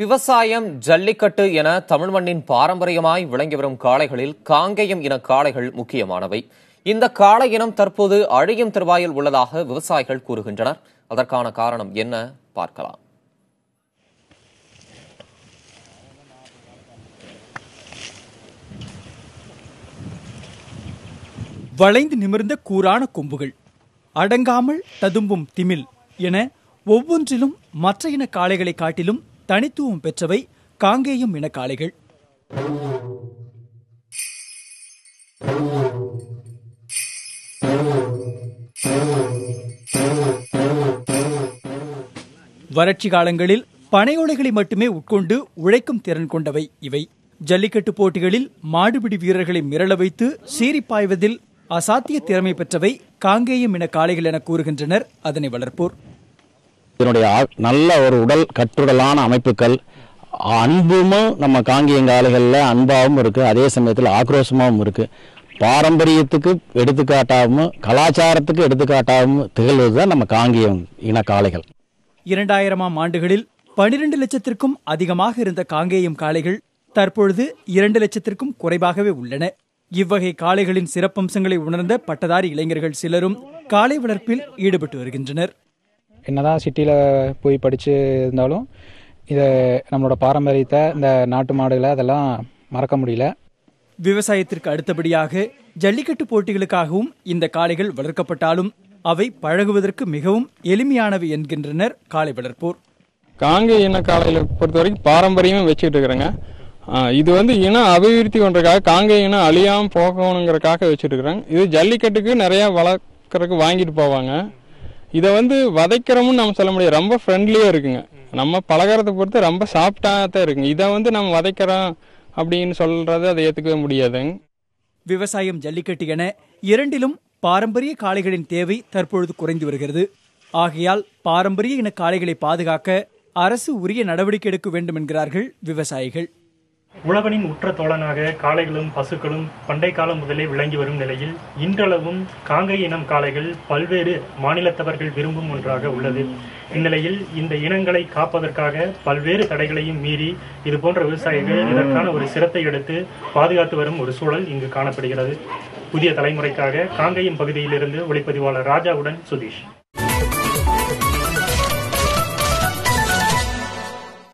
விவசாயம், ஜல்லிக்கட்டு என தமிழ் மண்ணின் பாரம்பரியமாய் விளங்கி வரும் காளைகளில் காங்கேயம் இன காளைகள் முக்கியமானவை. இந்த காளை இனம் தற்போது அழியும் தருவாயில் உள்ளதாக விவசாயிகள் கூறுகின்றனர். அதற்கான காரணம் என்ன பார்க்கலாம். வளைந்து நிமிர்ந்த கூரான கொம்புகள், அடங்காமல் ததும்பும் திமில் என ஒவ்வொன்றிலும் மற்ற இன காளைகளை காட்டிலும் தனித்துவம் பெற்றவை காங்கேயம் இன காளைகள். வறட்சி காலங்களில் பனையோலைகளை மட்டுமே உட்கொண்டு உழைக்கும் திறன் கொண்டவை இவை. ஜல்லிக்கட்டு போட்டிகளில் மாடுபிடி வீரர்களை மிரள வைத்து சீறி பாய்வதில் அசாத்திய திறமை பெற்றவை காங்கேயம் இன காளைகள் என கூறுகின்றனர் அதனை வளர்ப்போர். இதனுடைய நல்ல ஒரு உடல் கட்டுடலான அமைப்புகள், அன்பும் நம்ம காங்கேயங்காளைகளில் அன்பாகவும் இருக்கு, அதே சமயத்தில் ஆக்ரோஷமாகவும் இருக்கு. பாரம்பரியத்துக்கு எடுத்துக்காட்டாகவும் கலாச்சாரத்துக்கு எடுத்துக்காட்டாகவும் திகழ்வதுதான் நம்ம காங்கேயம் இன காளைகள். 2000ஆம் ஆண்டுகளில் 12 லட்சத்திற்கும் அதிகமாக இருந்த காங்கேயம் காளைகள் தற்பொழுது 2 லட்சத்திற்கும் குறைவாகவே உள்ளன. இவ்வகை காளைகளின் சிறப்பம்சங்களை உணர்ந்த பட்டதாரி இளைஞர்கள் சிலரும் காளை வளர்ப்பில் ஈடுபட்டு வருகின்றனர். என்னதான் சிட்டியில் போய் படித்து இருந்தாலும் இதை நம்மளோட பாரம்பரியத்தை, இந்த நாட்டு மாடுகளை அதெல்லாம் மறக்க முடியல. விவசாயத்திற்கு அடுத்தபடியாக ஜல்லிக்கட்டு போட்டிகளுக்காகவும் இந்த காளைகள் வளர்க்கப்பட்டாலும் அவை பழகுவதற்கு மிகவும் எளிமையானவை என்கின்றனர் காளை வளர்ப்போர். காங்கேய இன காளைகளை பொறுத்த வரைக்கும் பாரம்பரியமும் வச்சுக்கிட்டு இருக்கிறாங்க. இது இனம் அபிவிருத்தி பண்றதுக்காக, காங்கேய இனம் அழியாமல் போகணுங்கிறதுக்காக வச்சுட்டு இருக்கிறாங்க. இது ஜல்லிக்கட்டுக்கு நிறைய வளர்க்கறதுக்கு வாங்கிட்டு போவாங்க. இதை வதைக்கிறோம்னு நம்ம சொல்ல முடியாது, ரொம்ப ஃப்ரெண்ட்லியா இருக்குங்க. நம்ம பலகாரத்தை பொறுத்து ரொம்ப சாஃப்டா தான் இருக்குங்க. இதை நம்ம வதைக்கிறோம் அப்படின்னு சொல்றது அதை ஏற்றுக்கவே முடியாதுங்க. விவசாயம், ஜல்லிக்கட்டு என இரண்டிலும் பாரம்பரிய காளைகளின் தேவை தற்பொழுது குறைந்து வருகிறது. ஆகையால் பாரம்பரிய இன காளைகளை பாதுகாக்க அரசு உரிய நடவடிக்கை எடுக்க வேண்டும் என்கிறார்கள் விவசாயிகள். உழவனின் உற்ற தோழனாக காளைகளும் பசுக்களும் பண்டை காலம் முதலே விளங்கி வரும் நிலையில் இன்றளவும் காங்கேய இனம் காளைகள் பல்வேறு மாநிலத்தவர்கள் விரும்பும் ஒன்றாக உள்ளது. இந்நிலையில் இந்த இனங்களை காப்பதற்காக பல்வேறு தடைகளையும் மீறி இதுபோன்ற விவசாயிகள் இதற்கான ஒரு சிரத்தை எடுத்து பாதுகாத்து வரும் ஒரு சூழல் இங்கு காணப்படுகிறது. புதிய தலைமுறைக்காக காங்கேயம் பகுதியிலிருந்து ஒளிப்பதிவாளர் ராஜாவுடன் சுதீஷ்.